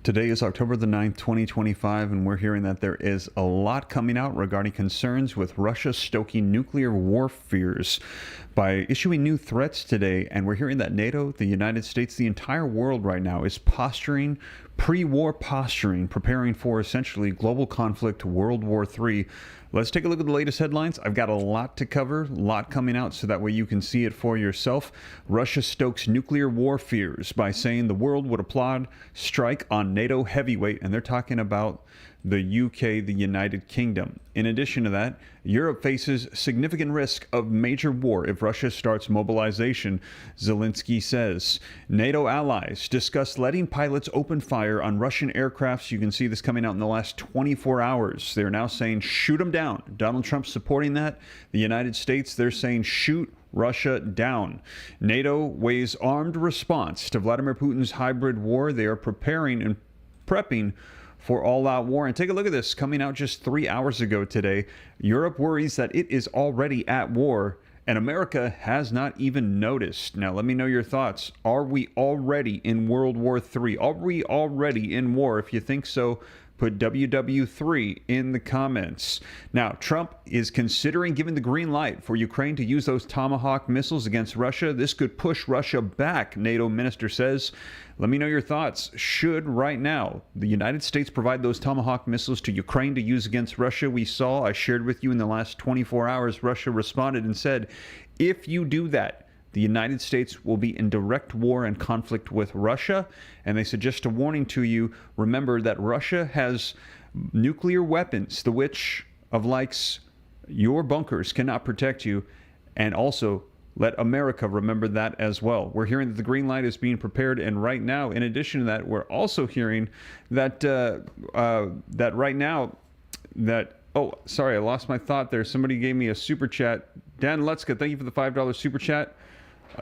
Today is October the 9th, 2025, and we're hearing that there is a lot coming out regarding concerns with Russia stoking nuclear war fears by issuing new threats today. And we're hearing that NATO, the United States, the entire world right now is posturing, pre-war posturing, preparing for essentially global conflict, World War III. Let's take a look at the latest headlines. I've got a lot to cover, a lot coming out, so that way you can see it for yourself. Russia stokes nuclear war fears by saying the world would applaud strike on NATO heavyweight, and they're talking about the UK, the United Kingdom. In addition to that, Europe faces significant risk of major war if Russia starts mobilization, Zelensky says. NATO allies discuss letting pilots open fire on Russian aircrafts. You can see this coming out in the last 24 hours. They're now saying shoot them down. Donald Trump supporting that. The United States, they're saying shoot Russia down. NATO weighs armed response to Vladimir Putin's hybrid war. They are preparing and prepping for all-out war. And take a look at this coming out just 3 hours ago today. Europe worries that it is already at war, and America has not even noticed. Now, let me know your thoughts. Are we already in World War III? Are we already in war? If you think so, put WW3 in the comments. Now, Trump is considering giving the green light for Ukraine to use those Tomahawk missiles against Russia. This could push Russia back, NATO minister says. Let me know your thoughts. Should right now the United States provide those Tomahawk missiles to Ukraine to use against Russia? I shared with you in the last 24 hours, Russia responded and said, if you do that, the United States will be in direct war and conflict with Russia. And they said, just a warning to you, remember that Russia has nuclear weapons, the which of likes your bunkers cannot protect you. And also let America remember that as well. We're hearing that the green light is being prepared. And right now, in addition to that, we're also hearing that right now that, oh, sorry, I lost my thought there. Somebody gave me a super chat. Dan Lutzka, thank you for the $5 super chat.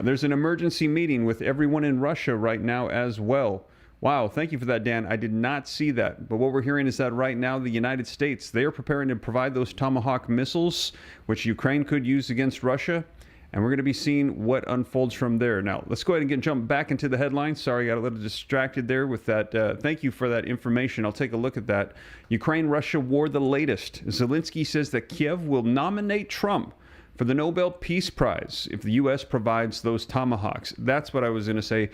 There's an emergency meeting with everyone in Russia right now as well. Wow, thank you for that, Dan. I did not see that. But what we're hearing is that right now the United States, they are preparing to provide those Tomahawk missiles, which Ukraine could use against Russia. And we're going to be seeing what unfolds from there. Now, let's go ahead and jump back into the headlines. Sorry, I got a little distracted there with that. Thank you for that information. I'll take a look at that. Ukraine-Russia war, the latest. Zelensky says that Kiev will nominate Trump for the Nobel Peace Prize if the U.S. provides those Tomahawks. That's what I was going to say.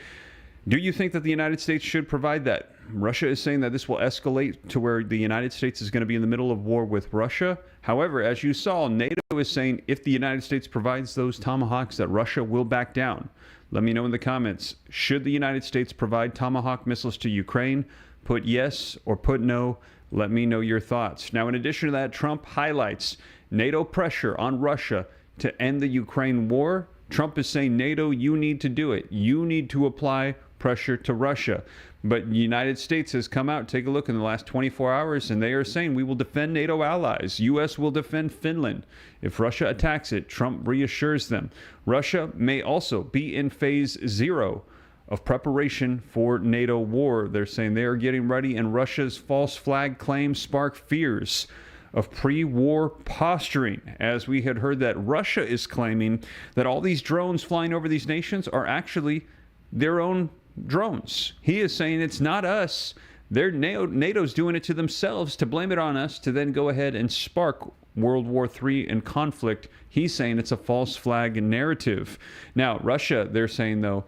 Do you think that the United States should provide that? Russia is saying that this will escalate to where the United States is going to be in the middle of war with Russia. However, as you saw, NATO is saying if the United States provides those Tomahawks, that Russia will back down. Let me know in the comments. Should the United States provide Tomahawk missiles to Ukraine? Put yes or put no. Let me know your thoughts. Now, in addition to that, Trump highlights NATO pressure on Russia to end the Ukraine war. Trump is saying, NATO, you need to do it. You need to apply pressure to Russia. But the United States has come out, take a look in the last 24 hours, and they are saying we will defend NATO allies. U.S. will defend Finland. If Russia attacks it, Trump reassures them. Russia may also be in phase 0 of preparation for NATO war. They're saying they are getting ready, and Russia's false flag claims spark fears of pre-war posturing, as we had heard that Russia is claiming that all these drones flying over these nations are actually their own drones. He is saying it's not us. NATO's doing it to themselves to blame it on us to then go ahead and spark World War III and conflict. He's saying it's a false flag narrative. Now, Russia, they're saying, though,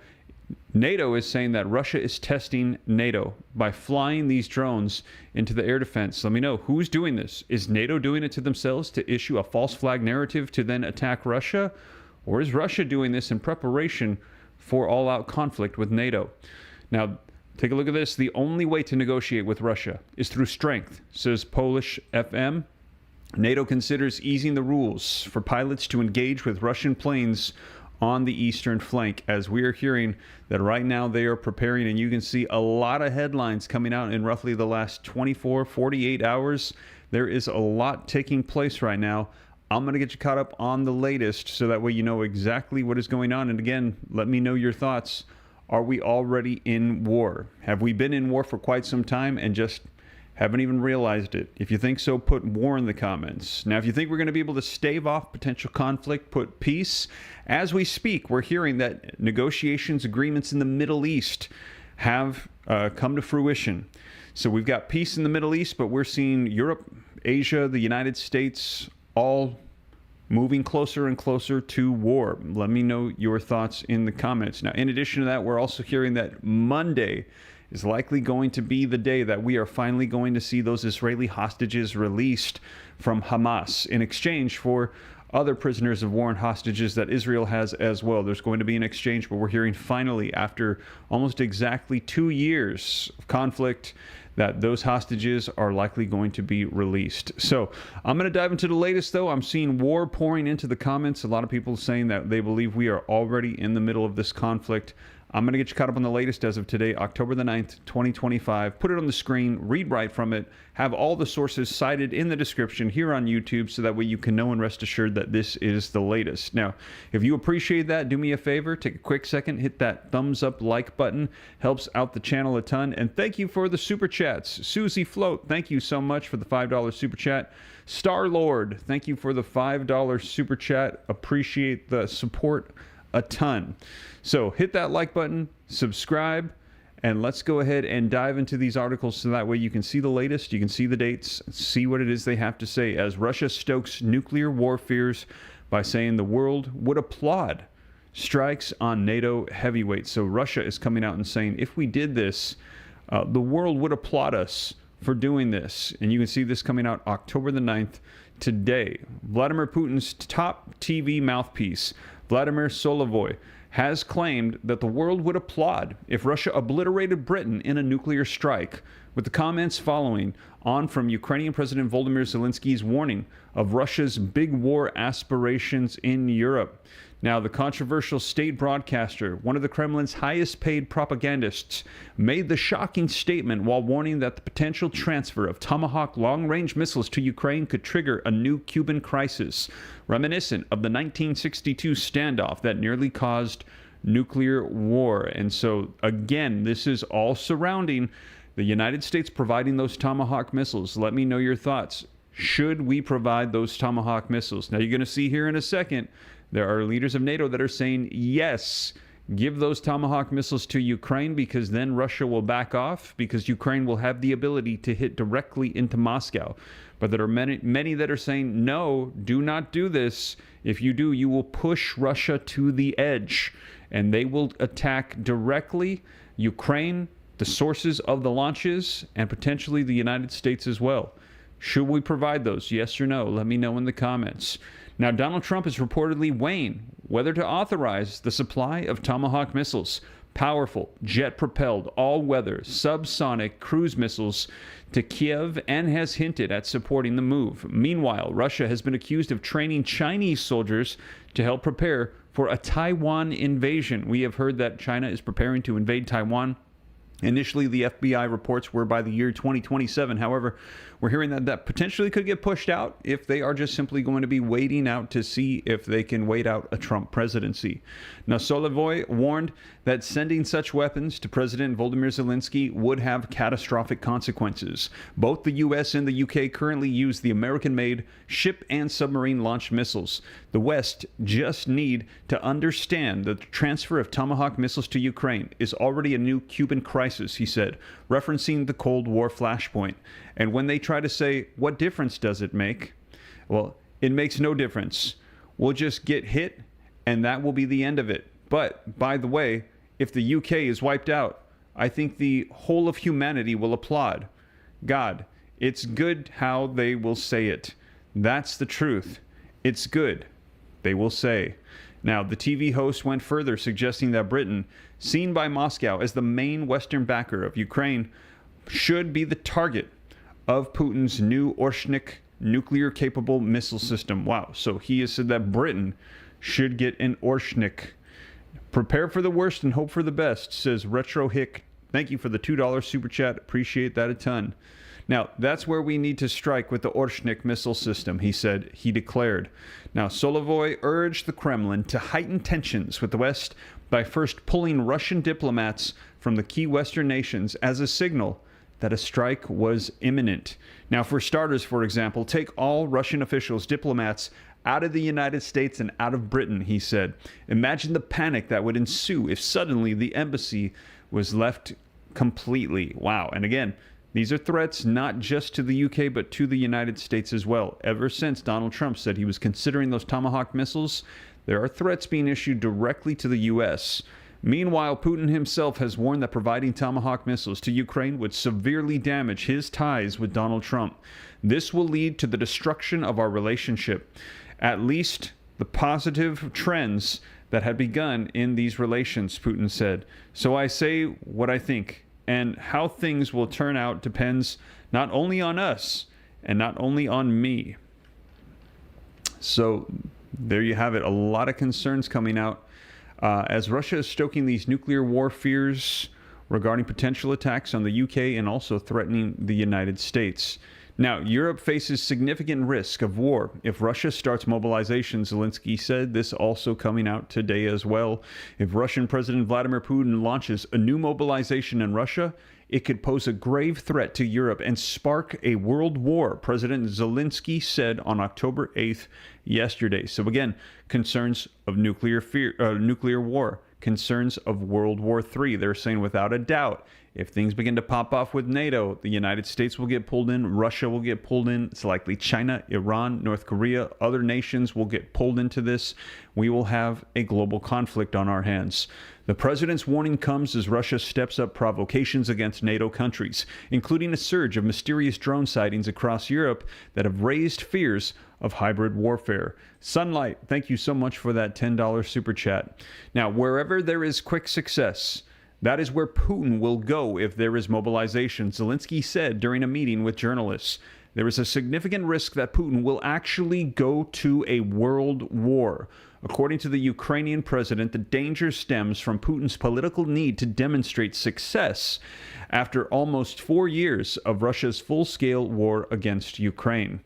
NATO is saying that Russia is testing NATO by flying these drones into the air defense. Let me know, who's doing this? Is NATO doing it to themselves to issue a false flag narrative to then attack Russia? Or is Russia doing this in preparation for all-out conflict with NATO? Now, take a look at this. The only way to negotiate with Russia is through strength, says Polish FM. NATO considers easing the rules for pilots to engage with Russian planes on the eastern flank, as we are hearing that right now they are preparing, and you can see a lot of headlines coming out in roughly the last 24, 48 hours. There is a lot taking place right now. I'm going to get you caught up on the latest so that way you know exactly what is going on. And again, let me know your thoughts. Are we already in war? Have we been in war for quite some time and just haven't even realized it? If you think so, put war in the comments. Now, if you think we're going to be able to stave off potential conflict, put peace. As we speak, we're hearing that negotiations, agreements in the Middle East have come to fruition. So we've got peace in the Middle East, but we're seeing Europe, Asia, the United States, all moving closer and closer to war. Let me know your thoughts in the comments. Now, in addition to that, we're also hearing that Monday is likely going to be the day that we are finally going to see those Israeli hostages released from Hamas in exchange for other prisoners of war and hostages that Israel has as well. There's going to be an exchange, but we're hearing finally, after almost exactly 2 years of conflict, that those hostages are likely going to be released. So I'm going to dive into the latest, though. I'm seeing war pouring into the comments. A lot of people saying that they believe we are already in the middle of this conflict. I'm going to get you caught up on the latest as of today, October the 9th, 2025. Put it on the screen, read right from it, have all the sources cited in the description here on YouTube so that way you can know and rest assured that this is the latest. Now, if you appreciate that, do me a favor, take a quick second, hit that thumbs up like button. Helps out the channel a ton. And thank you for the super chats. Susie Float, thank you so much for the $5 super chat. Star Lord, thank you for the $5 super chat. Appreciate the support a ton. So hit that like button, subscribe, and let's go ahead and dive into these articles so that way you can see the latest, you can see the dates, see what it is they have to say as Russia stokes nuclear war fears by saying the world would applaud strikes on NATO heavyweights. So Russia is coming out and saying if we did this, the world would applaud us for doing this. And you can see this coming out October the 9th today. Vladimir Putin's top TV mouthpiece, Vladimir Solovoy, has claimed that the world would applaud if Russia obliterated Britain in a nuclear strike, with the comments following on from Ukrainian President Volodymyr Zelensky's warning of Russia's big war aspirations in Europe. Now, the controversial state broadcaster, one of the Kremlin's highest paid propagandists, made the shocking statement while warning that the potential transfer of Tomahawk long-range missiles to Ukraine could trigger a new Cuban crisis, reminiscent of the 1962 standoff that nearly caused nuclear war. And so, again, this is all surrounding the United States providing those Tomahawk missiles. Let me know your thoughts. Should we provide those Tomahawk missiles? Now, you're going to see here in a second, there are leaders of NATO that are saying, yes, give those Tomahawk missiles to Ukraine because then Russia will back off because Ukraine will have the ability to hit directly into Moscow. But there are many that are saying, no, do not do this. If you do, you will push Russia to the edge and they will attack directly Ukraine, the sources of the launches, and potentially the United States as well. Should we provide those? Yes or no? Let me know in the comments. Now, Donald Trump is reportedly weighing whether to authorize the supply of Tomahawk missiles, powerful, jet-propelled, all-weather, subsonic cruise missiles to Kiev, and has hinted at supporting the move. Meanwhile, Russia has been accused of training Chinese soldiers to help prepare for a Taiwan invasion. We have heard that China is preparing to invade Taiwan. Initially, the FBI reports were by the year 2027. However, we're hearing that that potentially could get pushed out if they are just simply going to be waiting out to see if they can wait out a Trump presidency. Now, Solovoy warned that sending such weapons to President Volodymyr Zelensky would have catastrophic consequences. Both the U.S. and the U.K. currently use the American-made ship and submarine-launched missiles. The West just need to understand that the transfer of Tomahawk missiles to Ukraine is already a new Cuban crisis, he said, referencing the Cold War flashpoint. And when they try to say, what difference does it make? Well, it makes no difference. We'll just get hit, and that will be the end of it. But, by the way, if the UK is wiped out, I think the whole of humanity will applaud. God, it's good how they will say it. That's the truth. It's good, they will say. Now, the TV host went further, suggesting that Britain, seen by Moscow as the main Western backer of Ukraine, should be the target of Putin's new Orshnik nuclear-capable missile system. Wow, so he has said that Britain should get an Orshnik. Prepare for the worst and hope for the best, says Retro Hick. Thank you for the $2 super chat. Appreciate that a ton. Now, that's where we need to strike with the Orshnik missile system, he said. He declared. Now, Solovoy urged the Kremlin to heighten tensions with the West by first pulling Russian diplomats from the key Western nations as a signal that a strike was imminent. Now, for starters, for example, take all Russian officials, diplomats, out of the United States and out of Britain, he said. Imagine the panic that would ensue if suddenly the embassy was left completely. Wow. And again, these are threats not just to the UK, but to the United States as well. Ever since Donald Trump said he was considering those Tomahawk missiles, there are threats being issued directly to the U.S. Meanwhile, Putin himself has warned that providing Tomahawk missiles to Ukraine would severely damage his ties with Donald Trump. This will lead to the destruction of our relationship. At least the positive trends that had begun in these relations, Putin said. So I say what I think. And how things will turn out depends not only on us and not only on me. So there you have it. A lot of concerns coming out as Russia is stoking these nuclear war fears regarding potential attacks on the UK and also threatening the United States. Now, Europe faces significant risk of war if Russia starts mobilization, Zelensky said. This also coming out today as well. If Russian President Vladimir Putin launches a new mobilization in Russia, it could pose a grave threat to Europe and spark a world war, President Zelensky said on October 8th yesterday. So again, concerns of nuclear war, concerns of World War III. They're saying without a doubt, if things begin to pop off with NATO, the United States will get pulled in, Russia will get pulled in, it's likely China, Iran, North Korea, other nations will get pulled into this. We will have a global conflict on our hands. The president's warning comes as Russia steps up provocations against NATO countries, including a surge of mysterious drone sightings across Europe that have raised fears of hybrid warfare. Sunlight, thank you so much for that $10 super chat. Now, wherever there is quick success, that is where Putin will go if there is mobilization, Zelensky said during a meeting with journalists. There is a significant risk that Putin will actually go to a world war. According to the Ukrainian president, the danger stems from Putin's political need to demonstrate success after almost 4 years of Russia's full-scale war against Ukraine.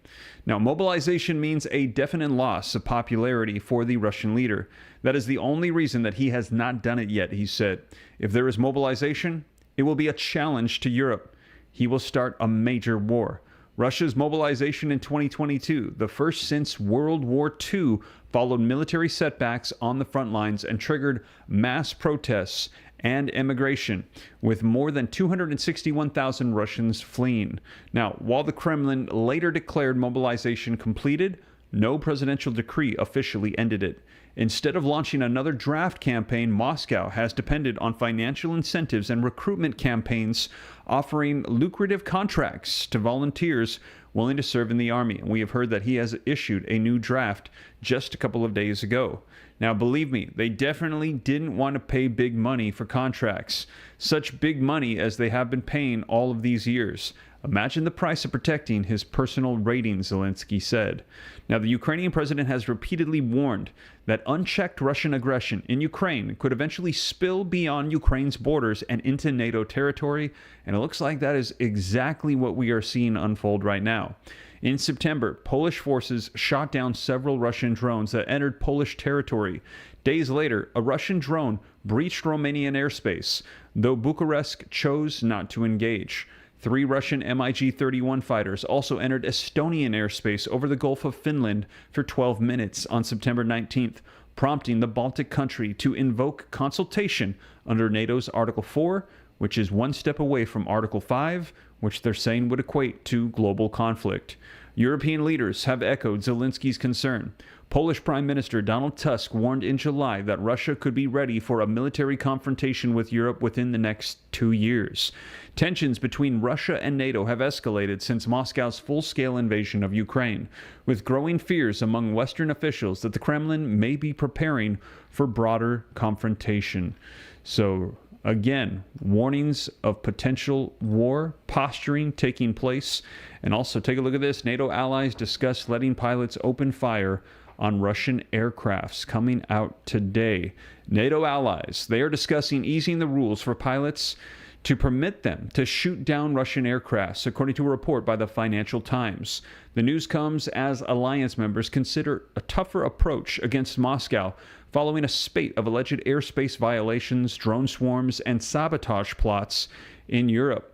Now, mobilization means a definite loss of popularity for the Russian leader. That is the only reason that he has not done it yet, he said. If there is mobilization, it will be a challenge to Europe. He will start a major war. Russia's mobilization in 2022, the first since World War II, followed military setbacks on the front lines and triggered mass protests and immigration, with more than 261,000 Russians fleeing. Now, while the Kremlin later declared mobilization completed, no presidential decree officially ended it. Instead of launching another draft campaign, Moscow has depended on financial incentives and recruitment campaigns, offering lucrative contracts to volunteers willing to serve in the army. And we have heard that he has issued a new draft just a couple of days ago. Now, believe me, they definitely didn't want to pay big money for contracts, such big money as they have been paying all of these years. Imagine the price of protecting his personal ratings, Zelensky said. Now, the Ukrainian president has repeatedly warned that unchecked Russian aggression in Ukraine could eventually spill beyond Ukraine's borders and into NATO territory, and it looks like that is exactly what we are seeing unfold right now. In September, Polish forces shot down several Russian drones that entered Polish territory. Days later, a Russian drone breached Romanian airspace, though Bucharest chose not to engage. 3 Russian MiG-31 fighters also entered Estonian airspace over the Gulf of Finland for 12 minutes on September 19th, prompting the Baltic country to invoke consultation under NATO's Article 4, which is one step away from Article 5, which they're saying would equate to global conflict. European leaders have echoed Zelensky's concern. Polish Prime Minister Donald Tusk warned in July that Russia could be ready for a military confrontation with Europe within the next 2 years. Tensions between Russia and NATO have escalated since Moscow's full-scale invasion of Ukraine, with growing fears among Western officials that the Kremlin may be preparing for broader confrontation. So, again, warnings of potential war posturing taking place. And also, take a look at this. NATO allies discuss letting pilots open fire on Russian aircrafts, coming out today. NATO allies, they are discussing easing the rules for pilots to permit them to shoot down Russian aircrafts, according to a report by the Financial Times. The news comes as alliance members consider a tougher approach against Moscow following a spate of alleged airspace violations, drone swarms, and sabotage plots in Europe.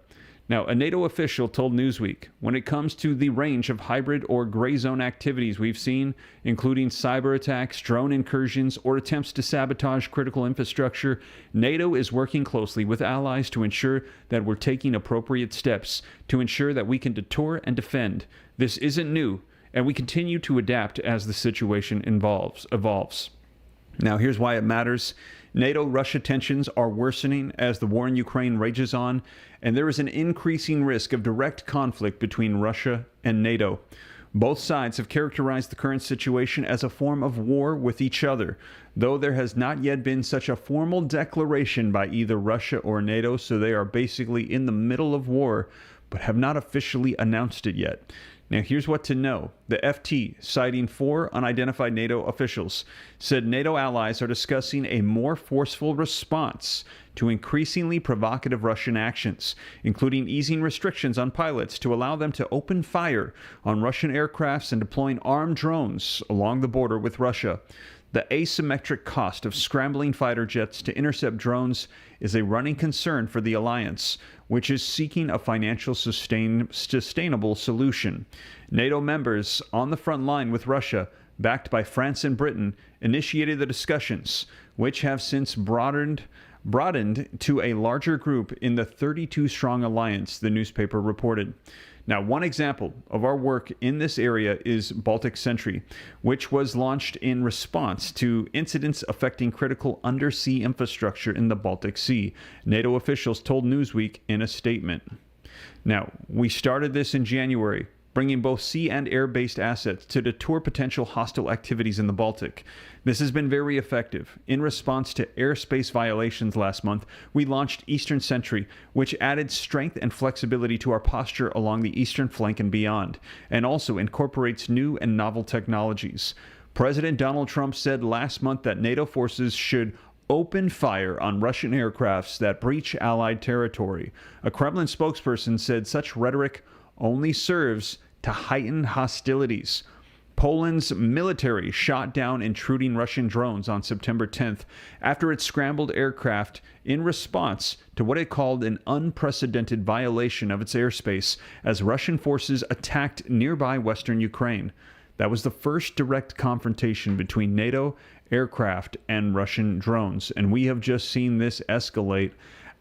Now, a NATO official told Newsweek, when it comes to the range of hybrid or gray zone activities we've seen, including cyber attacks, drone incursions, or attempts to sabotage critical infrastructure, NATO is working closely with allies to ensure that we're taking appropriate steps to ensure that we can deter and defend. This isn't new, and we continue to adapt as the situation evolves. Now, here's why it matters. NATO-Russia tensions are worsening as the war in Ukraine rages on, and there is an increasing risk of direct conflict between Russia and NATO. Both sides have characterized the current situation as a form of war with each other, though there has not yet been such a formal declaration by either Russia or NATO, so they are basically in the middle of war, but have not officially announced it yet. Now, here's what to know. The FT, citing 4 unidentified NATO officials, said NATO allies are discussing a more forceful response to increasingly provocative Russian actions, including easing restrictions on pilots to allow them to open fire on Russian aircrafts and deploying armed drones along the border with Russia. The asymmetric cost of scrambling fighter jets to intercept drones is a running concern for the alliance, which is seeking a financial sustainable solution. NATO members on the front line with Russia, backed by France and Britain, initiated the discussions, which have since broadened to a larger group in the 32-strong alliance, the newspaper reported. Now, one example of our work in this area is Baltic Sentry, which was launched in response to incidents affecting critical undersea infrastructure in the Baltic Sea, NATO officials told Newsweek in a statement. Now, we started this in January, bringing both sea and air-based assets to deter potential hostile activities in the Baltic. This has been very effective. In response to airspace violations last month, we launched Eastern Sentry, which added strength and flexibility to our posture along the eastern flank and beyond, and also incorporates new and novel technologies. President Donald Trump said last month that NATO forces should open fire on Russian aircrafts that breach Allied territory. A Kremlin spokesperson said such rhetoric only serves to heighten hostilities. Poland's military shot down intruding Russian drones on September 10th after it scrambled aircraft in response to what it called an unprecedented violation of its airspace as Russian forces attacked nearby western Ukraine. That was the first direct confrontation between NATO aircraft and Russian drones, and we have just seen this escalate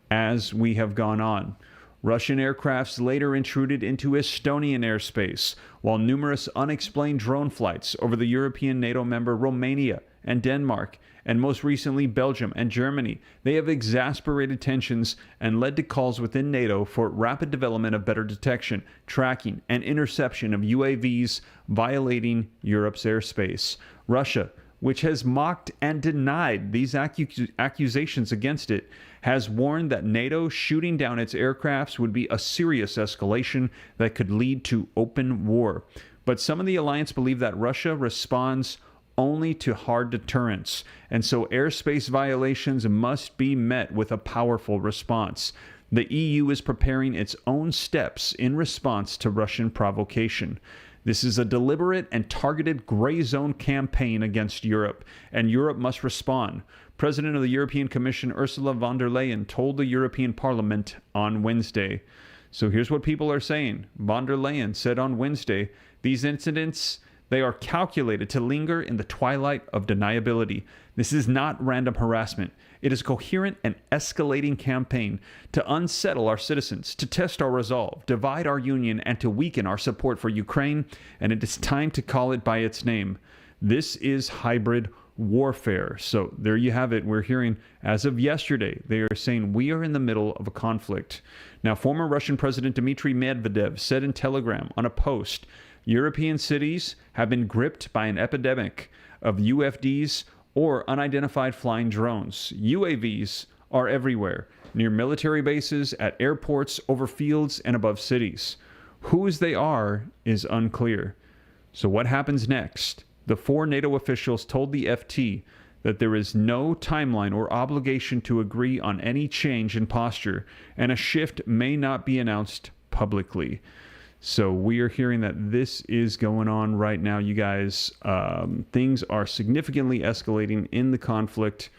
as we have gone on. Russian aircrafts later intruded into Estonian airspace, while numerous unexplained drone flights over the European NATO member Romania and Denmark, and most recently Belgium and Germany. They have exasperated tensions and led to calls within NATO for rapid development of better detection, tracking, and interception of UAVs violating Europe's airspace. Russia, which has mocked and denied these accusations against it, has warned that NATO shooting down its aircrafts would be a serious escalation that could lead to open war. But some in the alliance believe that Russia responds only to hard deterrence, and so airspace violations must be met with a powerful response. The EU is preparing its own steps in response to Russian provocation. This is a deliberate and targeted gray zone campaign against Europe, and Europe must respond. President of the European Commission Ursula von der Leyen told the European Parliament on Wednesday. So here's what people are saying. Von der Leyen said on Wednesday, these incidents, they are calculated to linger in the twilight of deniability. This is not random harassment. It is a coherent and escalating campaign to unsettle our citizens, to test our resolve, divide our union, and to weaken our support for Ukraine, and it is time to call it by its name. This is hybrid warfare. So there you have it. We're hearing, as of yesterday, they are saying we are in the middle of a conflict. Now, former Russian President Dmitry Medvedev said in Telegram on a post, European cities have been gripped by an epidemic of UFDs or unidentified flying drones. UAVs are everywhere, near military bases, at airports, over fields, and above cities. Whose they are is unclear. So what happens next? The 4 NATO officials told the FT that there is no timeline or obligation to agree on any change in posture, and a shift may not be announced publicly. So we are hearing that this is going on right now, you guys. Things are significantly escalating in the conflict.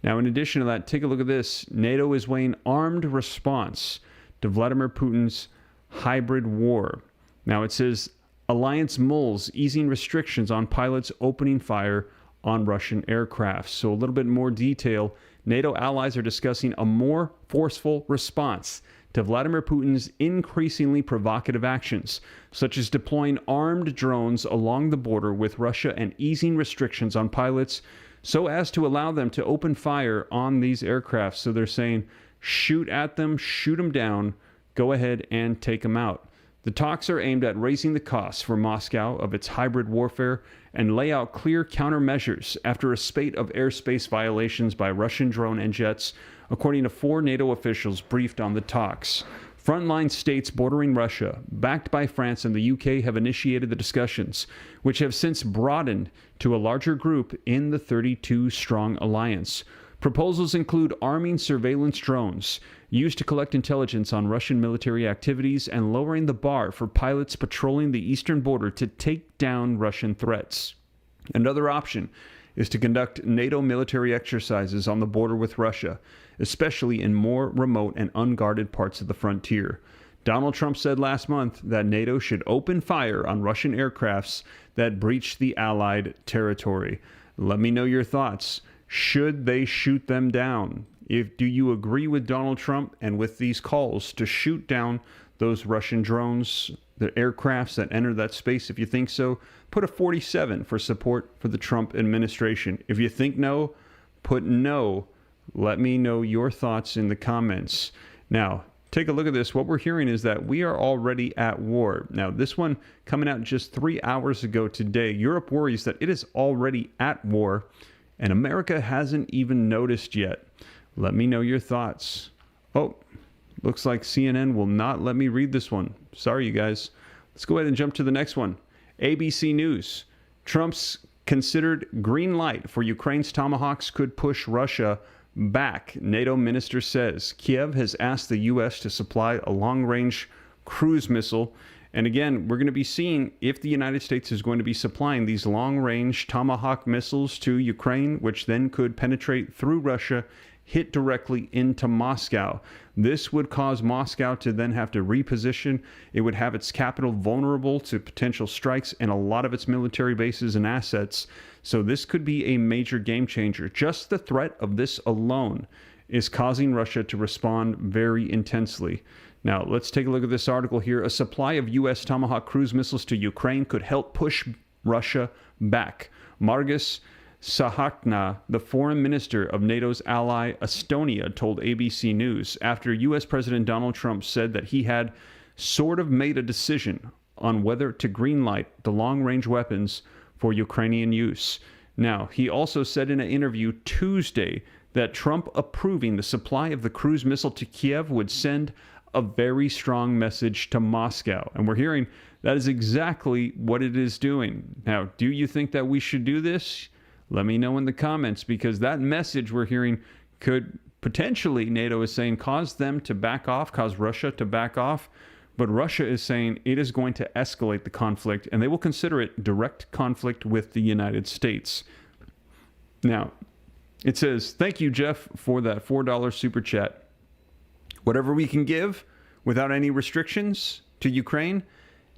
Now, in addition to that, take a look at this. NATO is weighing armed response to Vladimir Putin's hybrid war. Now it says alliance mulls easing restrictions on pilots opening fire on Russian aircraft. So a little bit more detail. NATO allies are discussing a more forceful response to Vladimir Putin's increasingly provocative actions, such as deploying armed drones along the border with Russia and easing restrictions on pilots so as to allow them to open fire on these aircraft. So they're saying, shoot at them, shoot them down, go ahead and take them out. The talks are aimed at raising the costs for Moscow of its hybrid warfare and lay out clear countermeasures after a spate of airspace violations by Russian drone and jets, according to 4 NATO officials briefed on the talks. Frontline states bordering Russia, backed by France and the UK, have initiated the discussions, which have since broadened to a larger group in the 32-strong alliance. Proposals include arming surveillance drones used to collect intelligence on Russian military activities and lowering the bar for pilots patrolling the eastern border to take down Russian threats. Another option is to conduct NATO military exercises on the border with Russia, especially in more remote and unguarded parts of the frontier. Donald Trump said last month that NATO should open fire on Russian aircrafts that breach the Allied territory. Let me know your thoughts. Should they shoot them down? Do you agree with Donald Trump and with these calls to shoot down those Russian drones, the aircrafts that enter that space? If you think so, put a 47 for support for the Trump administration. If you think no, put no. Let me know your thoughts in the comments. Now, take a look at this. What we're hearing is that we are already at war. Now, this one coming out just 3 hours ago today. Europe worries that it is already at war, and America hasn't even noticed yet. Let me know your thoughts. Oh, looks like CNN will not let me read this one. Sorry, you guys. Let's go ahead and jump to the next one. ABC News. Trump's considered green light for Ukraine's Tomahawks could push Russia back, NATO minister says. Kiev has asked the U.S. to supply a long-range cruise missile. And again, we're going to be seeing if the United States is going to be supplying these long-range Tomahawk missiles to Ukraine, which then could penetrate through Russia, hit directly into Moscow. This would cause Moscow to then have to reposition. It would have its capital vulnerable to potential strikes and a lot of its military bases and assets. So this could be a major game changer. Just the threat of this alone is causing Russia to respond very intensely. Now, let's take a look at this article here. A supply of U.S. Tomahawk cruise missiles to Ukraine could help push Russia back. Margus Sahakna, the foreign minister of NATO's ally Estonia, told ABC News after U.S. President Donald Trump said that he had sort of made a decision on whether to greenlight the long-range weapons for Ukrainian use. Now, he also said in an interview Tuesday that Trump approving the supply of the cruise missile to Kiev would send a very strong message to Moscow. And we're hearing that is exactly what it is doing. Now, do you think that we should do this? Let me know in the comments, because that message we're hearing could potentially, NATO is saying, cause them to back off, cause Russia to back off. But Russia is saying it is going to escalate the conflict, and they will consider it direct conflict with the United States. Now, it says, thank you, Jeff, for that $4 super chat. Whatever we can give without any restrictions to Ukraine,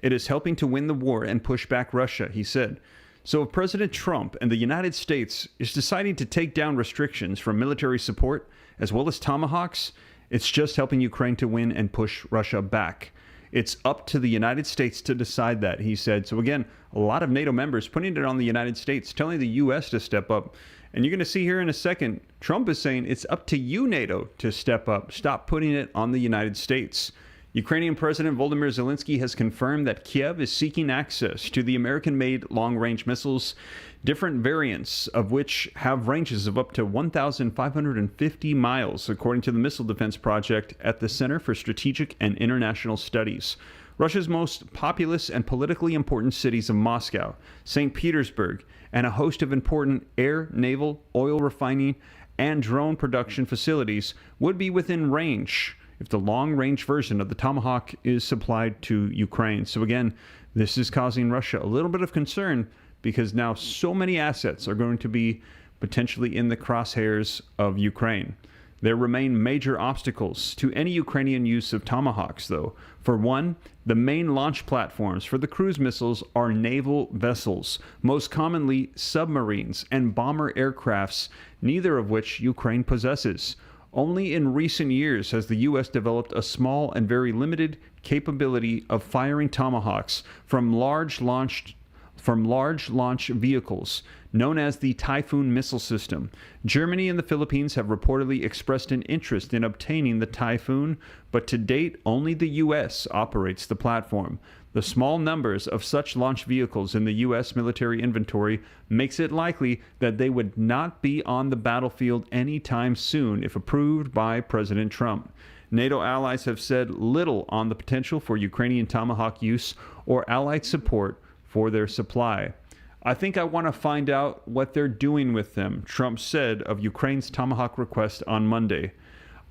it is helping to win the war and push back Russia, he said. So if President Trump and the United States is deciding to take down restrictions from military support as well as Tomahawks, it's just helping Ukraine to win and push Russia back. It's up to the United States to decide that, he said. So again, a lot of NATO members putting it on the United States, telling the U.S. to step up. And you're going to see here in a second, Trump is saying it's up to you, NATO, to step up. Stop putting it on the United States. Ukrainian President Volodymyr Zelensky has confirmed that Kiev is seeking access to the American-made long-range missiles, different variants of which have ranges of up to 1,550 miles, according to the Missile Defense Project at the Center for Strategic and International Studies. Russia's most populous and politically important cities of Moscow, St. Petersburg, and a host of important air, naval, oil refining, and drone production facilities would be within range if the long-range version of the Tomahawk is supplied to Ukraine. So again, this is causing Russia a little bit of concern because now so many assets are going to be potentially in the crosshairs of Ukraine. There remain major obstacles to any Ukrainian use of Tomahawks, though. For one, the main launch platforms for the cruise missiles are naval vessels, most commonly submarines and bomber aircrafts, neither of which Ukraine possesses. Only in recent years has the U.S. developed a small and very limited capability of firing Tomahawks from large launch vehicles, known as the Typhoon missile system. Germany and the Philippines have reportedly expressed an interest in obtaining the Typhoon, but to date, only the U.S. operates the platform. The small numbers of such launch vehicles in the U.S. military inventory makes it likely that they would not be on the battlefield anytime soon if approved by President Trump. NATO allies have said little on the potential for Ukrainian Tomahawk use or allied support for their supply. I think I want to find out what they're doing with them, Trump said of Ukraine's Tomahawk request on Monday.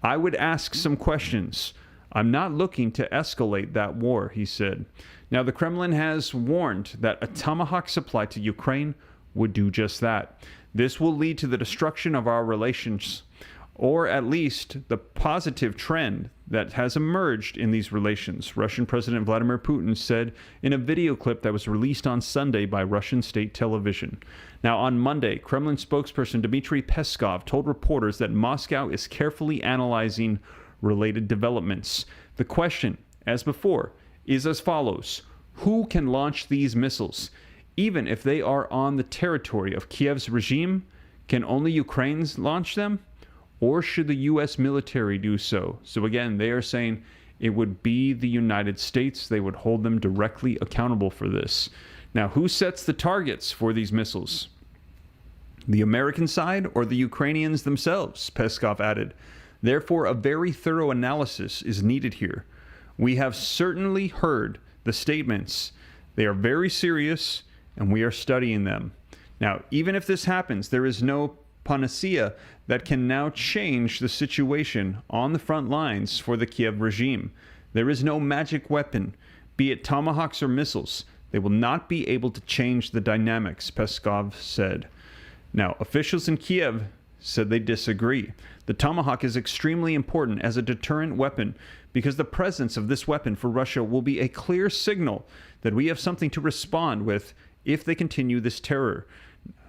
I would ask some questions. I'm not looking to escalate that war, he said. Now, the Kremlin has warned that a Tomahawk supply to Ukraine would do just that. This will lead to the destruction of our relations, or at least the positive trend that has emerged in these relations, Russian President Vladimir Putin said in a video clip that was released on Sunday by Russian state television. Now, on Monday, Kremlin spokesperson Dmitry Peskov told reporters that Moscow is carefully analyzing related developments. The question, as before, is as follows: who can launch these missiles? Even if they are on the territory of Kiev's regime, can only Ukrainians launch them? Or should the U.S. military do so? So again, they are saying it would be the United States. They would hold them directly accountable for this. Now, who sets the targets for these missiles? The American side or the Ukrainians themselves, Peskov added. Therefore, a very thorough analysis is needed here. We have certainly heard the statements. They are very serious, and we are studying them. Now, even if this happens, there is no panacea that can now change the situation on the front lines for the Kiev regime. There is no magic weapon, be it Tomahawks or missiles. They will not be able to change the dynamics, Peskov said. Now, officials in Kiev said they disagree. The Tomahawk is extremely important as a deterrent weapon because the presence of this weapon for Russia will be a clear signal that we have something to respond with if they continue this terror.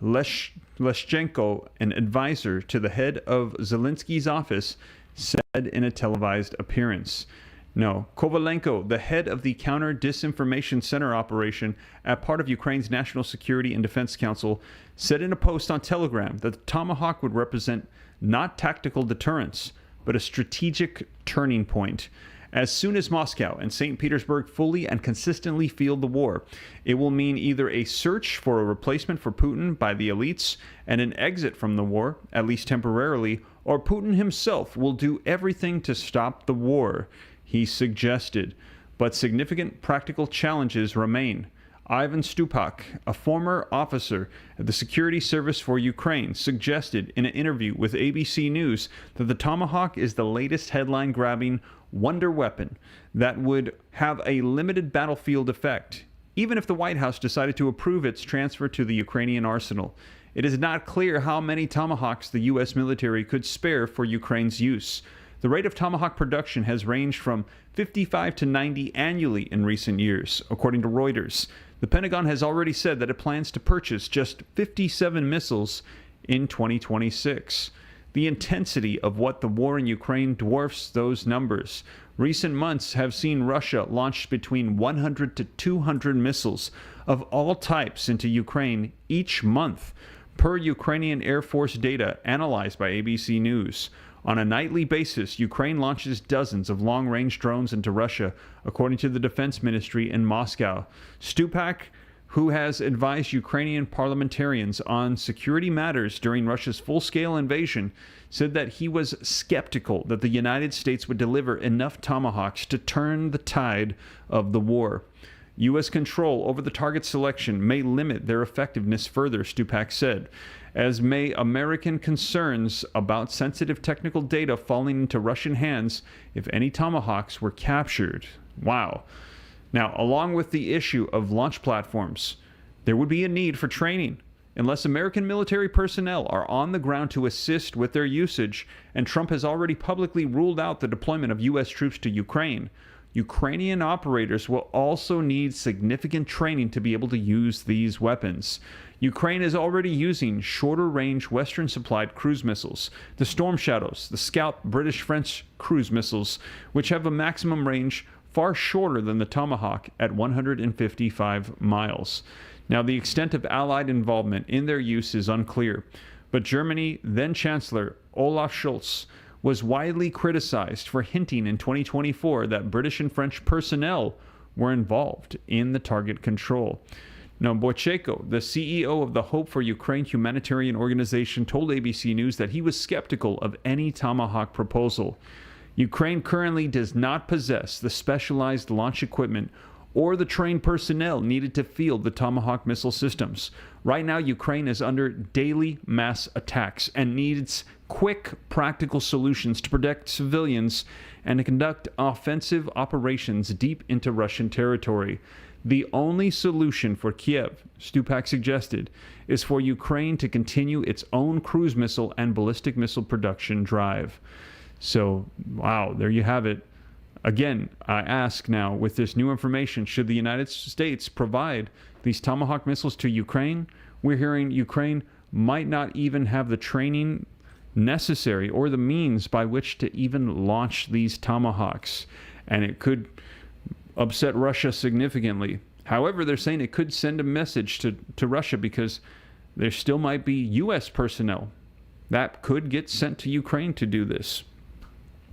Leshchenko, an advisor to the head of Zelensky's office, said in a televised appearance. No, Kovalenko, the head of the Counter-Disinformation Center operation at part of Ukraine's National Security and Defense Council, said in a post on Telegram that the Tomahawk would represent not tactical deterrence, but a strategic turning point. As soon as Moscow and St. Petersburg fully and consistently field the war, it will mean either a search for a replacement for Putin by the elites and an exit from the war, at least temporarily, or Putin himself will do everything to stop the war, he suggested. But significant practical challenges remain. Ivan Stupak, a former officer at the Security Service for Ukraine, suggested in an interview with ABC News that the Tomahawk is the latest headline-grabbing wonder weapon that would have a limited battlefield effect, even if the White House decided to approve its transfer to the Ukrainian arsenal. It is not clear how many Tomahawks the U.S. military could spare for Ukraine's use. The rate of Tomahawk production has ranged from 55 to 90 annually in recent years, according to Reuters. The Pentagon has already said that it plans to purchase just 57 missiles in 2026. The intensity of what the war in Ukraine dwarfs those numbers. Recent months have seen Russia launch between 100 to 200 missiles of all types into Ukraine each month, per Ukrainian Air Force data analyzed by ABC News. On a nightly basis, Ukraine launches dozens of long-range drones into Russia, according to the Defense Ministry in Moscow. Stupak, who has advised Ukrainian parliamentarians on security matters during Russia's full-scale invasion, said that he was skeptical that the United States would deliver enough Tomahawks to turn the tide of the war. U.S. control over the target selection may limit their effectiveness further, Stupak said, as may American concerns about sensitive technical data falling into Russian hands if any Tomahawks were captured. Wow. Now, along with the issue of launch platforms, there would be a need for training, unless American military personnel are on the ground to assist with their usage, and Trump has already publicly ruled out the deployment of U.S. troops to Ukraine. Ukrainian operators will also need significant training to be able to use these weapons. Ukraine is already using shorter-range Western-supplied cruise missiles, the Storm Shadows, the Scout British-French cruise missiles, which have a maximum range far shorter than the Tomahawk at 155 miles. Now, the extent of Allied involvement in their use is unclear, but Germany then-Chancellor Olaf Scholz was widely criticized for hinting in 2024 that British and French personnel were involved in the target control. Now, Boychenko, the CEO of the Hope for Ukraine humanitarian organization, told ABC News that he was skeptical of any Tomahawk proposal. Ukraine currently does not possess the specialized launch equipment or the trained personnel needed to field the Tomahawk missile systems. Right now, Ukraine is under daily mass attacks and needs quick, practical solutions to protect civilians and to conduct offensive operations deep into Russian territory. The only solution for Kiev, Stupak suggested, is for Ukraine to continue its own cruise missile and ballistic missile production drive. So, wow, there you have it. Again, I ask now, with this new information, should the United States provide these Tomahawk missiles to Ukraine? We're hearing Ukraine might not even have the training necessary or the means by which to even launch these Tomahawks, and it could upset Russia significantly. However, they're saying it could send a message to Russia, because there still might be U.S. personnel that could get sent to Ukraine to do this.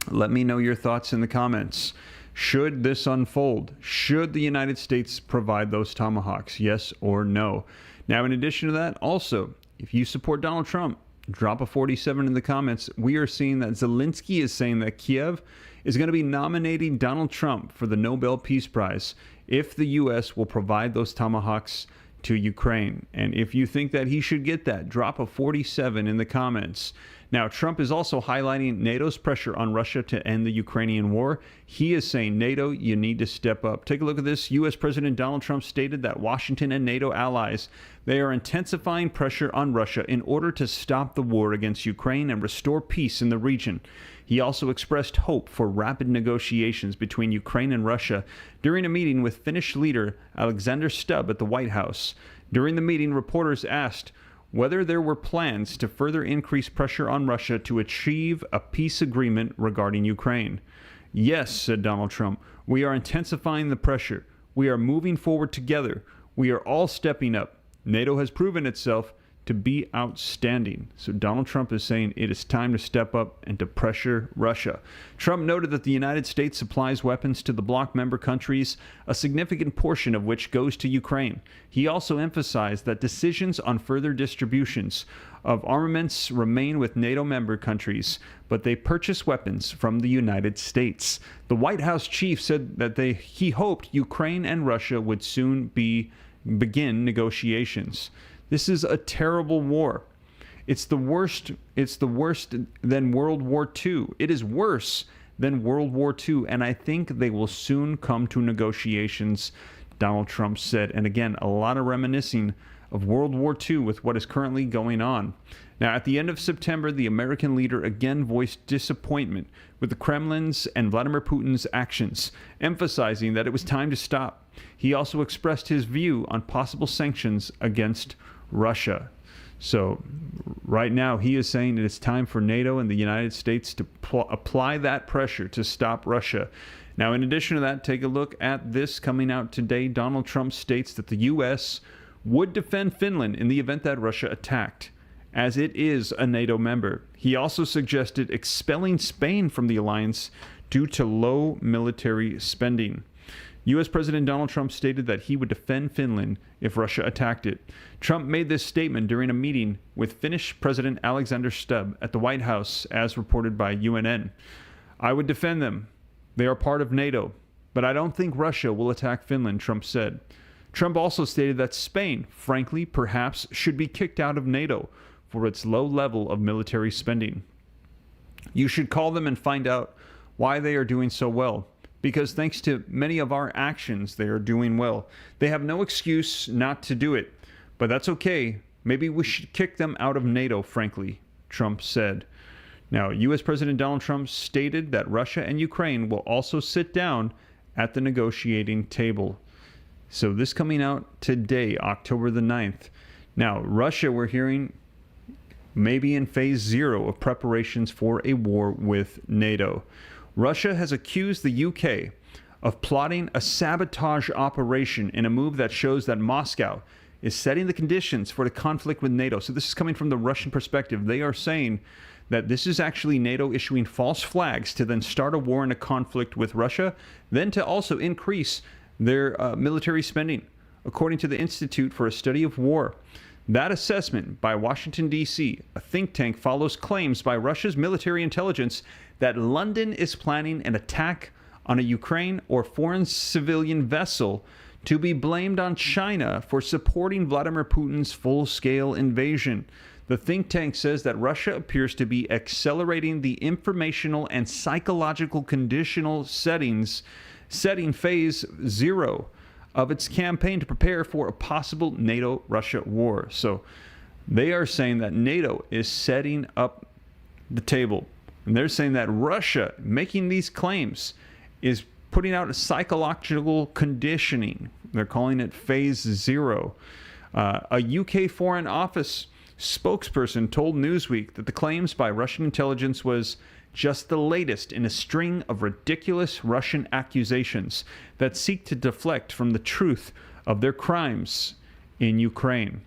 Let me know your thoughts in the comments. Should this unfold? Should the United States provide those Tomahawks? Yes or no? Now, in addition to that, also, if you support Donald Trump, drop a 47 in the comments. We are seeing that Zelensky is saying that Kiev is going to be nominating Donald Trump for the Nobel Peace Prize if the U.S. will provide those Tomahawks to Ukraine. And if you think that he should get that, drop a 47 in the comments. Now, Trump is also highlighting NATO's pressure on Russia to end the Ukrainian war. He is saying, NATO, you need to step up. Take a look at this. U.S. President Donald Trump stated that Washington and NATO allies, they are intensifying pressure on Russia in order to stop the war against Ukraine and restore peace in the region. He also expressed hope for rapid negotiations between Ukraine and Russia during a meeting with Finnish leader Alexander Stubb at the White House. During the meeting, reporters asked whether there were plans to further increase pressure on Russia to achieve a peace agreement regarding Ukraine. Yes, said Donald Trump, we are intensifying the pressure. We are moving forward together. We are all stepping up. NATO has proven itself to be outstanding. So Donald Trump is saying it is time to step up and to pressure Russia. Trump noted that the United States supplies weapons to the bloc member countries, a significant portion of which goes to Ukraine. He also emphasized that decisions on further distributions of armaments remain with NATO member countries, but they purchase weapons from the United States. The White House chief said that he hoped Ukraine and Russia would soon begin negotiations. This is a terrible war. It's the worst than World War II. It is worse than World War II, and I think they will soon come to negotiations, Donald Trump said. And again, a lot of reminiscing of World War II with what is currently going on. Now, at the end of September, the American leader again voiced disappointment with the Kremlin's and Vladimir Putin's actions, emphasizing that it was time to stop. He also expressed his view on possible sanctions against Russia. So right now he is saying that it's time for NATO and the United States to apply that pressure to stop Russia. Now, in addition to that, take a look at this coming out today. Donald Trump states that the U.S. would defend Finland in the event that Russia attacked, as it is a NATO member. He also suggested expelling Spain from the alliance due to low military spending. U.S. President Donald Trump stated that he would defend Finland if Russia attacked it. Trump made this statement during a meeting with Finnish President Alexander Stubb at the White House, as reported by UNN. I would defend them. They are part of NATO, but I don't think Russia will attack Finland, Trump said. Trump also stated that Spain, frankly, perhaps should be kicked out of NATO for its low level of military spending. You should call them and find out why they are doing so well. Because thanks to many of our actions, they are doing well. They have no excuse not to do it, but that's okay. Maybe we should kick them out of NATO, frankly, Trump said. Now, U.S. President Donald Trump stated that Russia and Ukraine will also sit down at the negotiating table. So this coming out today, October the 9th. Now, Russia, we're hearing, maybe in phase 0 of preparations for a war with NATO. Russia has accused the UK of plotting a sabotage operation in a move that shows that Moscow is setting the conditions for the conflict with NATO. So this is coming from the Russian perspective. They are saying that this is actually NATO issuing false flags to then start a war and a conflict with Russia, then to also increase their military spending. According to the Institute for a Study of War, that assessment by Washington, D.C., a think tank, follows claims by Russia's military intelligence that London is planning an attack on a Ukraine or foreign civilian vessel to be blamed on China for supporting Vladimir Putin's full-scale invasion. The think tank says that Russia appears to be accelerating the informational and psychological conditional setting phase 0 of its campaign to prepare for a possible NATO-Russia war. So they are saying that NATO is setting up the table. And they're saying that Russia, making these claims, is putting out a psychological conditioning. They're calling it phase 0. A UK Foreign Office spokesperson told Newsweek that the claims by Russian intelligence was just the latest in a string of ridiculous Russian accusations that seek to deflect from the truth of their crimes in Ukraine.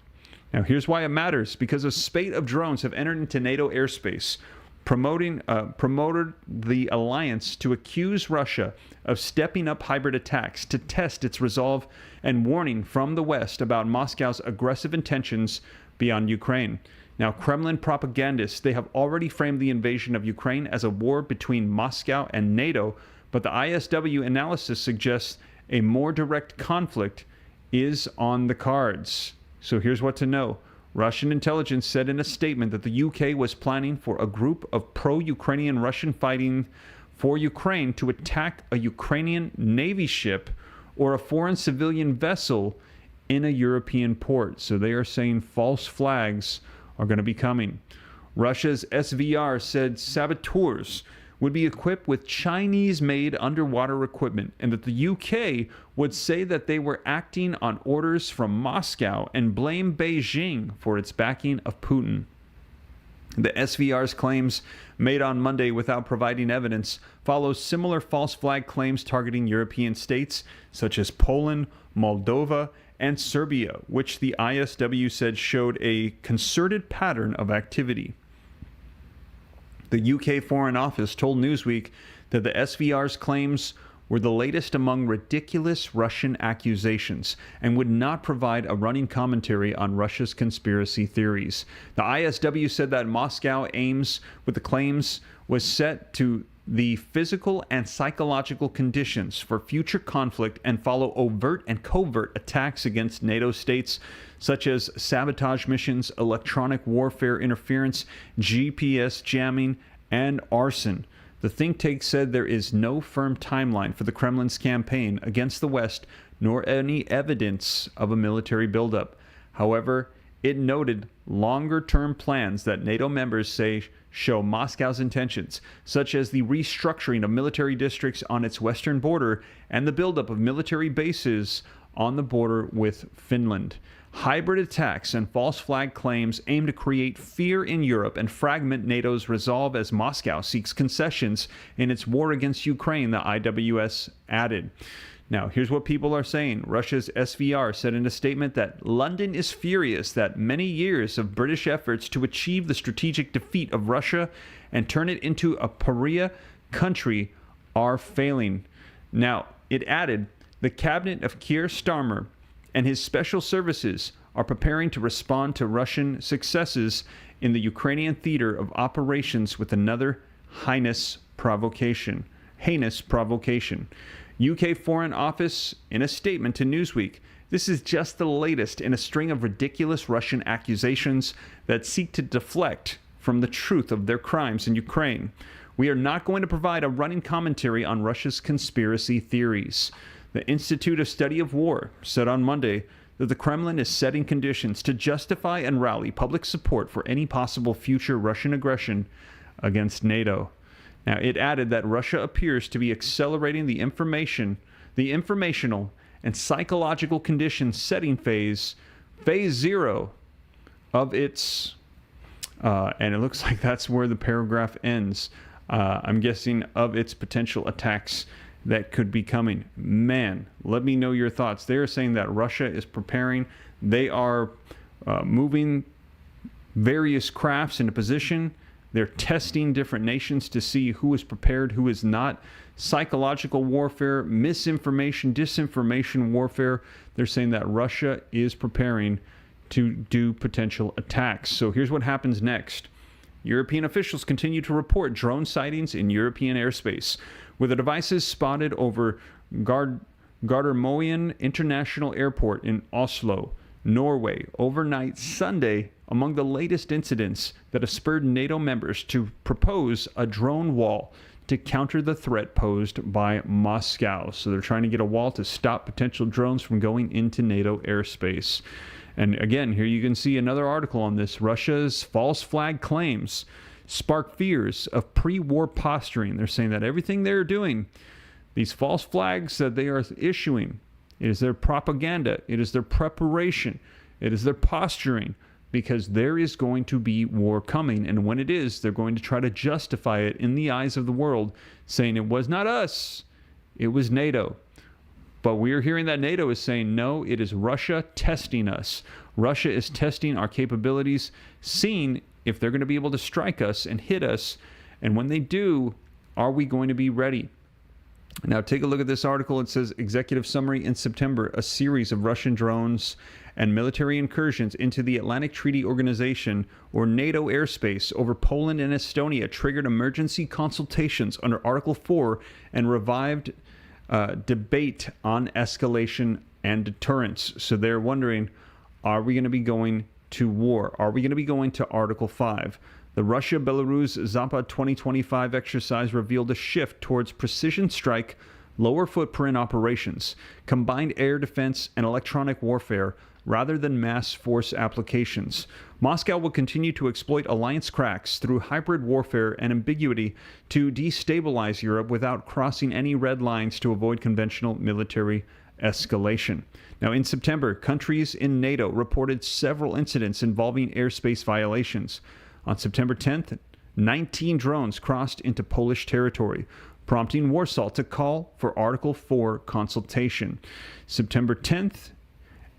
Now, here's why it matters. Because a spate of drones have entered into NATO airspace, promoted the alliance to accuse Russia of stepping up hybrid attacks to test its resolve and warning from the West about Moscow's aggressive intentions beyond Ukraine. Now, Kremlin propagandists, they have already framed the invasion of Ukraine as a war between Moscow and NATO, but the ISW analysis suggests a more direct conflict is on the cards. So here's what to know. Russian intelligence said in a statement that the UK was planning for a group of pro-Ukrainian Russian fighting for Ukraine to attack a Ukrainian Navy ship or a foreign civilian vessel in a European port. So they are saying false flags are going to be coming. Russia's SVR said saboteurs would be equipped with Chinese-made underwater equipment and that the UK would say that they were acting on orders from Moscow and blame Beijing for its backing of Putin. The SVR's claims, made on Monday without providing evidence, follow similar false flag claims targeting European states such as Poland, Moldova, and Serbia, which the ISW said showed a concerted pattern of activity. The UK Foreign Office told Newsweek that the SVR's claims were the latest among ridiculous Russian accusations and would not provide a running commentary on Russia's conspiracy theories. The ISW said that Moscow aims with the claims was set to the physical and psychological conditions for future conflict and follow overt and covert attacks against NATO states such as sabotage missions, electronic warfare interference, GPS jamming, and arson. The think tank said there is no firm timeline for the Kremlin's campaign against the West, nor any evidence of a military buildup. However, it noted longer-term plans that NATO members say show Moscow's intentions, such as the restructuring of military districts on its western border and the buildup of military bases on the border with Finland. Hybrid attacks and false flag claims aim to create fear in Europe and fragment NATO's resolve as Moscow seeks concessions in its war against Ukraine, the IWS added. Now, here's what people are saying. Russia's SVR said in a statement that London is furious that many years of British efforts to achieve the strategic defeat of Russia and turn it into a pariah country are failing. Now, it added, the cabinet of Keir Starmer and his special services are preparing to respond to Russian successes in the Ukrainian theater of operations with another heinous provocation. UK Foreign Office, in a statement to Newsweek, this is just the latest in a string of ridiculous Russian accusations that seek to deflect from the truth of their crimes in Ukraine. We are not going to provide a running commentary on Russia's conspiracy theories. The Institute of Study of War said on Monday that the Kremlin is setting conditions to justify and rally public support for any possible future Russian aggression against NATO. Now, it added that Russia appears to be accelerating the informational and psychological conditions setting phase 0 of its, and it looks like that's where the paragraph ends. I'm guessing of its potential attacks that could be coming. Man, let me know your thoughts. They are saying that Russia is preparing. They are moving various crafts into position. They're testing different nations to see who is prepared, who is not. Psychological warfare, misinformation, disinformation warfare. They're saying that Russia is preparing to do potential attacks. So here's what happens next. European officials continue to report drone sightings in European airspace, with the devices spotted over Gardermoen International Airport in Oslo, Norway, overnight Sunday, among the latest incidents that have spurred NATO members to propose a drone wall to counter the threat posed by Moscow. So they're trying to get a wall to stop potential drones from going into NATO airspace. And again, here you can see another article on this. Russia's false flag claims spark fears of pre-war posturing. They're saying that everything they're doing, these false flags that they are issuing, it is their propaganda, it is their preparation, it is their posturing, because there is going to be war coming. And when it is, they're going to try to justify it in the eyes of the world, saying it was not us, it was NATO. But we are hearing that NATO is saying, no, it is Russia testing us. Russia is testing our capabilities, seeing if they're going to be able to strike us and hit us. And when they do, are we going to be ready? Now, take a look at this article. It says, executive summary: in September, a series of Russian drones and military incursions into the Atlantic Treaty Organization, or NATO airspace, over Poland and Estonia triggered emergency consultations under Article 4 and revived debate on escalation and deterrence. So they're wondering, are we going to be going to war? Are we going to be going to Article 5? The Russia-Belarus Zapad 2025 exercise revealed a shift towards precision strike, lower footprint operations, combined air defense, and electronic warfare, rather than mass force applications. Moscow will continue to exploit alliance cracks through hybrid warfare and ambiguity to destabilize Europe without crossing any red lines to avoid conventional military escalation. Now, in September, countries in NATO reported several incidents involving airspace violations. On September 10th, 19 drones crossed into Polish territory, prompting Warsaw to call for Article 4 consultation. September 10th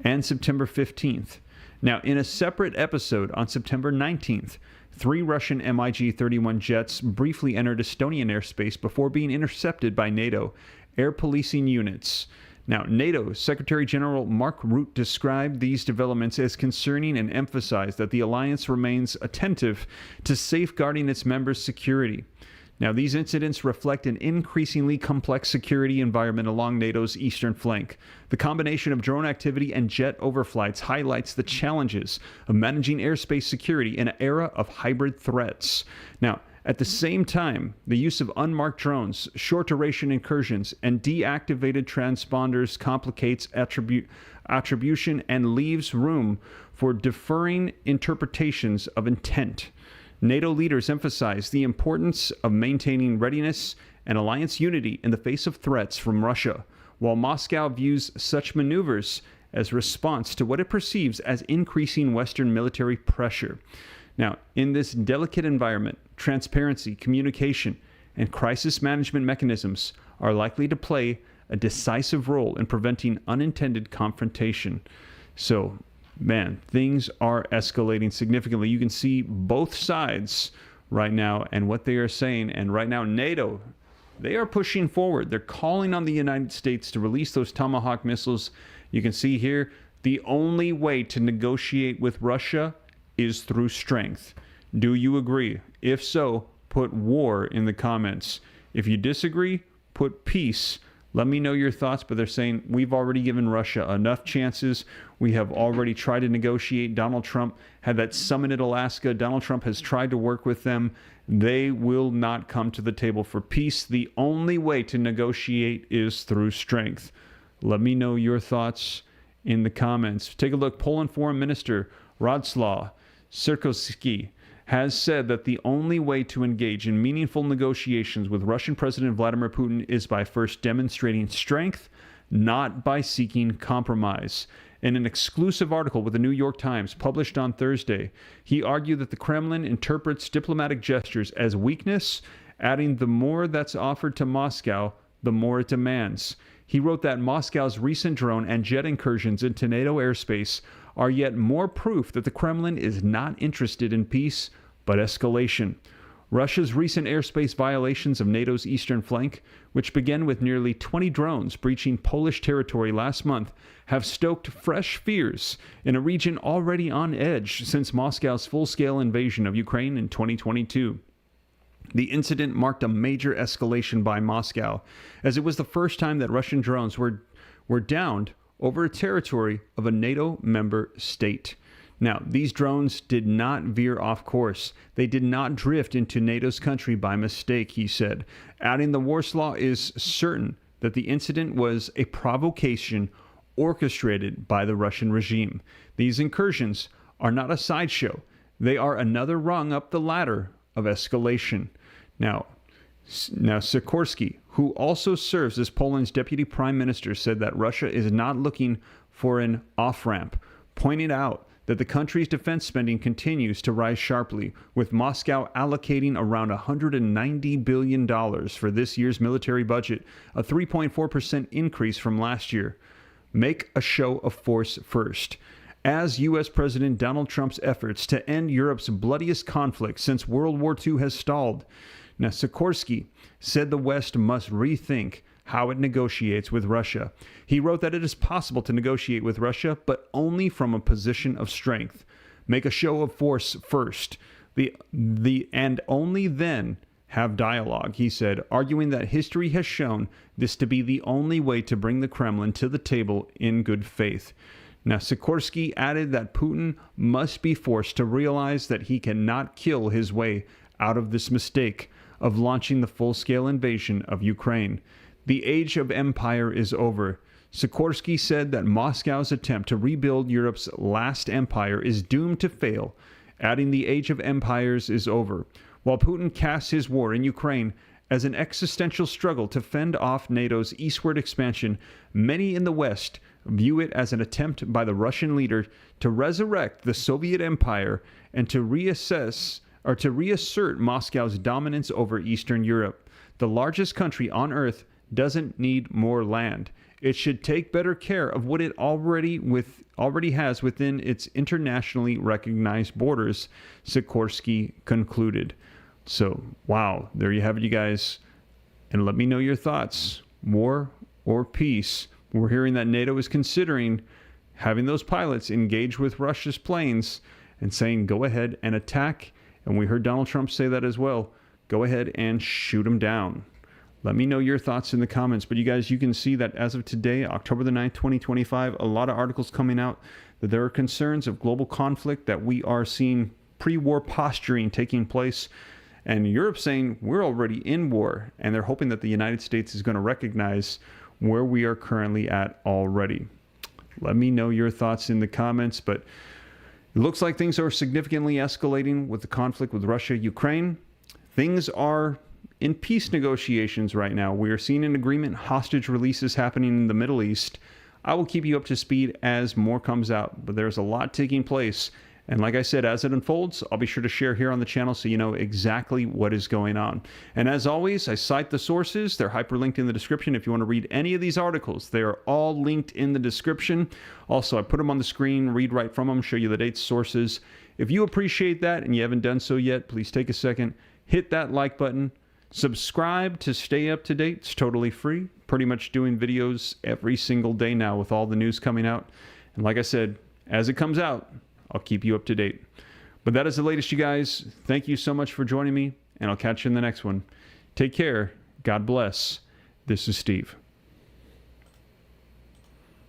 and September 15th. Now, in a separate episode on September 19th, 3 Russian MiG-31 jets briefly entered Estonian airspace before being intercepted by NATO air policing units. Now, NATO Secretary General Mark Rutte described these developments as concerning and emphasized that the alliance remains attentive to safeguarding its members' security. Now, these incidents reflect an increasingly complex security environment along NATO's eastern flank. The combination of drone activity and jet overflights highlights the challenges of managing airspace security in an era of hybrid threats. Now, at the same time, the use of unmarked drones, short-duration incursions, and deactivated transponders complicates attribution and leaves room for differing interpretations of intent. NATO leaders emphasize the importance of maintaining readiness and alliance unity in the face of threats from Russia, while Moscow views such maneuvers as response to what it perceives as increasing Western military pressure. Now, in this delicate environment, transparency, communication, and crisis management mechanisms are likely to play a decisive role in preventing unintended confrontation. So, man, things are escalating significantly. You can see both sides right now and what they are saying. And right now, NATO, they are pushing forward. They're calling on the United States to release those Tomahawk missiles. You can see here, the only way to negotiate with Russia is through strength. Do you agree? If so, put war in the comments. If you disagree, put peace. Let me know your thoughts, but they're saying we've already given Russia enough chances. We have already tried to negotiate. Donald Trump had that summit in Alaska. Donald Trump has tried to work with them. They will not come to the table for peace. The only way to negotiate is through strength. Let me know your thoughts in the comments. Take a look. Poland Foreign Minister Radosław Sikorski has said that the only way to engage in meaningful negotiations with Russian President Vladimir Putin is by first demonstrating strength, not by seeking compromise. In an exclusive article with the New York Times published on Thursday, he argued that the Kremlin interprets diplomatic gestures as weakness, adding the more that's offered to Moscow, the more it demands. He wrote that Moscow's recent drone and jet incursions into NATO airspace are yet more proof that the Kremlin is not interested in peace, but escalation. Russia's recent airspace violations of NATO's eastern flank, which began with nearly 20 drones breaching Polish territory last month, have stoked fresh fears in a region already on edge since Moscow's full-scale invasion of Ukraine in 2022. The incident marked a major escalation by Moscow, as it was the first time that Russian drones were downed over a territory of a NATO member state. Now, these drones did not veer off course. They did not drift into NATO's country by mistake, he said, adding the Warsaw is certain that the incident was a provocation orchestrated by the Russian regime. These incursions are not a sideshow. They are another rung up the ladder of escalation. Now Sikorski, who also serves as Poland's deputy prime minister, said that Russia is not looking for an off-ramp, pointing out that the country's defense spending continues to rise sharply, with Moscow allocating around $190 billion for this year's military budget, a 3.4% increase from last year. Make a show of force first. As U.S. President Donald Trump's efforts to end Europe's bloodiest conflict since World War II has stalled. Now, Sikorski said the West must rethink how it negotiates with Russia. He wrote that it is possible to negotiate with Russia, but only from a position of strength. Make a show of force first, and only then have dialogue, he said, arguing that history has shown this to be the only way to bring the Kremlin to the table in good faith. Now, Sikorski added that Putin must be forced to realize that he cannot kill his way out of this mistake of launching the full-scale invasion of Ukraine. The age of empire is over. Sikorski said that Moscow's attempt to rebuild Europe's last empire is doomed to fail, adding the age of empires is over. While Putin casts his war in Ukraine as an existential struggle to fend off NATO's eastward expansion, many in the West view it as an attempt by the Russian leader to resurrect the Soviet Empire and to reassert Moscow's dominance over Eastern Europe. The largest country on Earth doesn't need more land. It should take better care of what it already has within its internationally recognized borders, Sikorski concluded. So, wow, there you have it, you guys. And let me know your thoughts. War or peace? We're hearing that NATO is considering having those pilots engage with Russia's planes and saying, go ahead and attack. And we heard Donald Trump say that as well. Go ahead and shoot them down. Let me know your thoughts in the comments. But you guys, you can see that as of today, October the 9th, 2025, a lot of articles coming out that there are concerns of global conflict, that we are seeing pre-war posturing taking place. And Europe saying we're already in war. And they're hoping that the United States is going to recognize where we are currently at already. Let me know your thoughts in the comments. But it looks like things are significantly escalating with the conflict with Russia, Ukraine. Things are in peace negotiations right now. We are seeing an agreement, hostage releases happening in the Middle East. I will keep you up to speed as more comes out, but there's a lot taking place. And like I said, as it unfolds, I'll be sure to share here on the channel so you know exactly what is going on. And as always, I cite the sources. They're hyperlinked in the description. If you want to read any of these articles, they are all linked in the description. Also, I put them on the screen, read right from them, show you the dates, sources. If you appreciate that and you haven't done so yet, please take a second, hit that like button, subscribe to stay up to date. It's totally free. Pretty much doing videos every single day now with all the news coming out. And like I said, as it comes out, I'll keep you up to date. But that is the latest, you guys. Thank you so much for joining me, and I'll catch you in the next one. Take care. God bless. This is Steve.